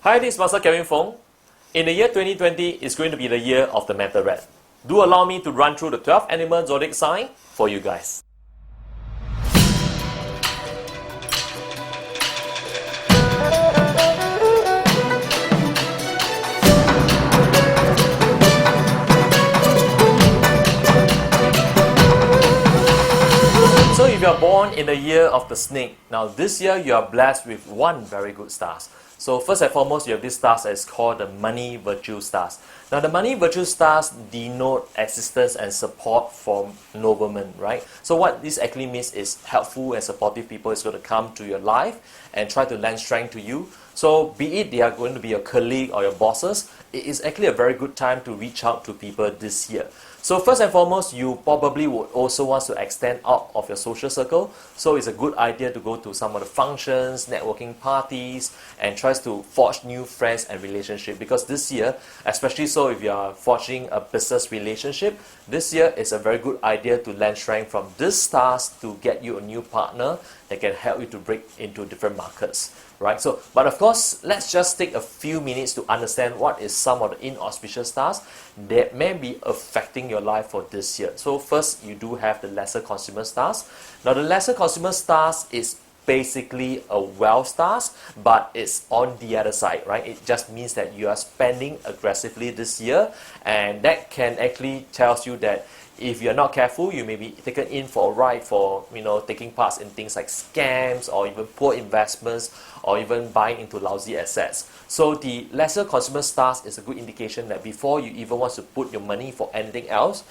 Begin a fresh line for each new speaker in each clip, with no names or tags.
Hi, this is Master Kevin Foong. In the year 2020, it's going to be the year of the Manta Rat. Do allow me to run through the 12 animal zodiac sign for you guys. So if you are born in the year of the snake, now this year you are blessed with one very good stars. So first and foremost, you have this stars that is called the money virtue stars. Now the money virtue stars denote assistance and support from noblemen, right? So what this actually means is helpful and supportive people is going to come to your life and try to lend strength to you. So be it they are going to be your colleague or your bosses, it is actually a very good time to reach out to people this year. So first and foremost, you probably would also want to extend out of your social circle. So it's a good idea to go to some of the functions, networking parties, and tries to forge new friends and relationships. Because this year, especially so if you are forging a business relationship, this year is a very good idea to lend strength from these stars to get you a new partner that can help you to break into different markets. Right? So, but of course, let's just take a few minutes to understand what is some of the inauspicious stars that may be affecting your life for this year. So first, you do have the lesser consumer stars. Now, the lesser consumer stars is basically a wealth stars, but it's on the other side, right? It just means that you are spending aggressively this year, and that can actually tells you that if you're not careful, you may be taken in for a ride for, taking parts in things like scams or even poor investments or even buying into lousy assets. So the lesser consumer stars is a good indication that before you even want to put your money for anything else,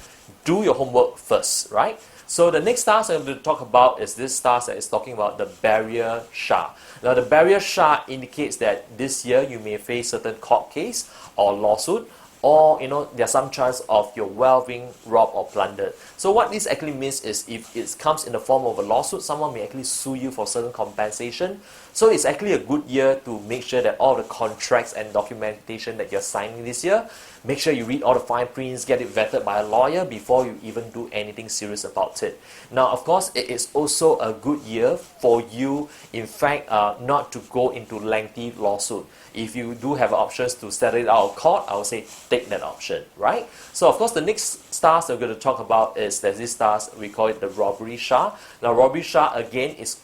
do your homework first, right? So the next stars I'm going to talk about is this stars that is talking about the barrier star. Now the barrier star indicates that this year you may face certain court case or lawsuit, or there's some chance of your wealth being robbed or plundered. So what this actually means is if it comes in the form of a lawsuit, someone may actually sue you for certain compensation. So it's actually a good year to make sure that all the contracts and documentation that you're signing this year, make sure you read all the fine prints, get it vetted by a lawyer before you even do anything serious about it. Now, of course, it is also a good year for you, in fact, not to go into lengthy lawsuit. If you do have options to settle it out of court, I would say take that option, right? So, of course, the next stars we're going to talk about is there's this stars, we call it the robbery star. Now, robbery star again is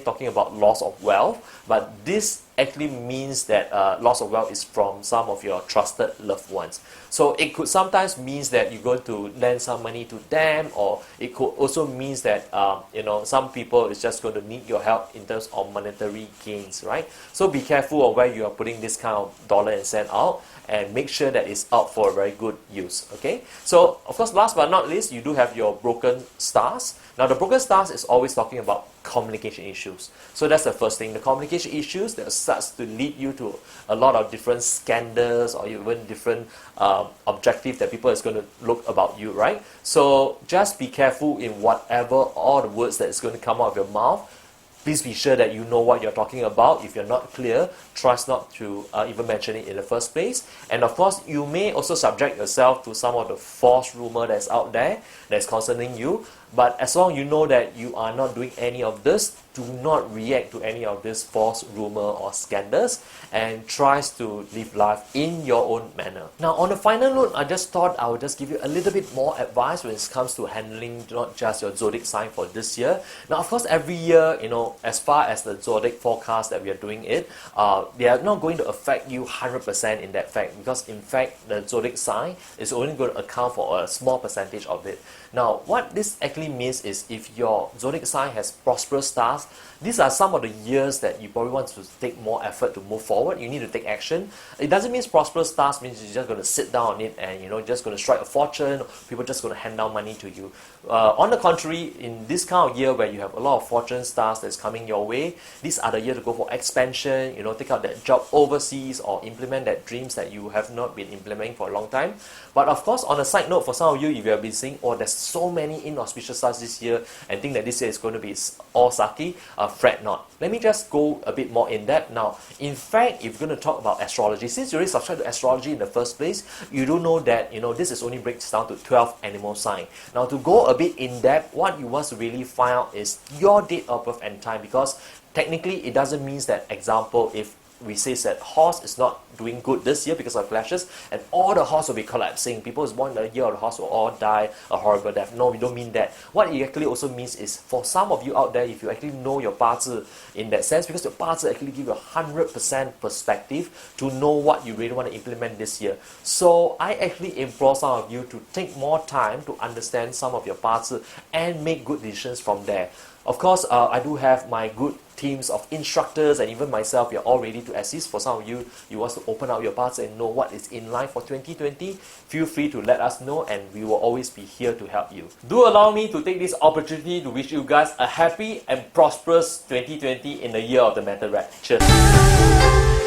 talking about loss of wealth, but this actually means that loss of wealth is from some of your trusted loved ones. So it could sometimes means that you're going to lend some money to them, or it could also means that some people is just going to need your help in terms of monetary gains, right? So be careful of where you are putting this kind of dollar and cent out, and make sure that it's out for a very good use. Okay. So of course, last but not least, you do have your broken stars. Now the broken stars is always talking about communication issues. So that's the first thing. The communication issues that starts to lead you to a lot of different scandals or even different objectives that people is going to look about you, right? So just be careful in whatever all the words that is going to come out of your mouth. Please be sure that you know what you're talking about. If you're not clear, trust not to even mention it in the first place. And of course, you may also subject yourself to some of the false rumor that's out there that's concerning you. But as long as you know that you are not doing any of this, do not react to any of this false rumor or scandals, and tries to live life in your own manner. Now, on a final note, I just thought I would just give you a little bit more advice when it comes to handling not just your zodiac sign for this year. Now, of course, every year, as far as the zodiac forecast that we are doing it, they are not going to affect you 100% in that fact, because in fact, the zodiac sign is only going to account for a small percentage of it. Now, what this actually means is if your zodiac sign has prosperous stars, these are some of the years that you probably want to take more effort to move forward. You need to take action. It doesn't mean prosperous stars means you're just going to sit down on it and just going to strike a fortune. People just going to hand down money to you. On the contrary, in this kind of year where you have a lot of fortune stars that's coming your way, these are the year to go for expansion. Take out that job overseas or implement that dreams that you have not been implementing for a long time. But of course, on a side note, for some of you, if you have been saying, oh, there's so many inauspicious stars this year and think that this year is going to be all sucky, fret not. Let me just go a bit more in depth. Now, in fact, if you're going to talk about astrology, since you already subscribe to astrology in the first place, you do know that this is only breaks down to 12 animal sign. Now, to go a bit in depth, what you want to really find out is your date of birth and time, because technically it doesn't mean that, example, if we say that horse is not doing good this year because of clashes, and all the horse will be collapsing. People who's born in the year of the horse will all die a horrible death. No, we don't mean that. What it actually also means is, for some of you out there, if you actually know your 八字 in that sense, because your 八字 actually give you 100% perspective to know what you really want to implement this year. So I actually implore some of you to take more time to understand some of your 八字 and make good decisions from there. Of course, I do have my good teams of instructors, and even myself, we are all ready to assist. For some of you, you want to open out your parts and know what is in line for 2020, feel free to let us know, and we will always be here to help you. Do allow me to take this opportunity to wish you guys a happy and prosperous 2020 in the year of the Metal Rat. Cheers!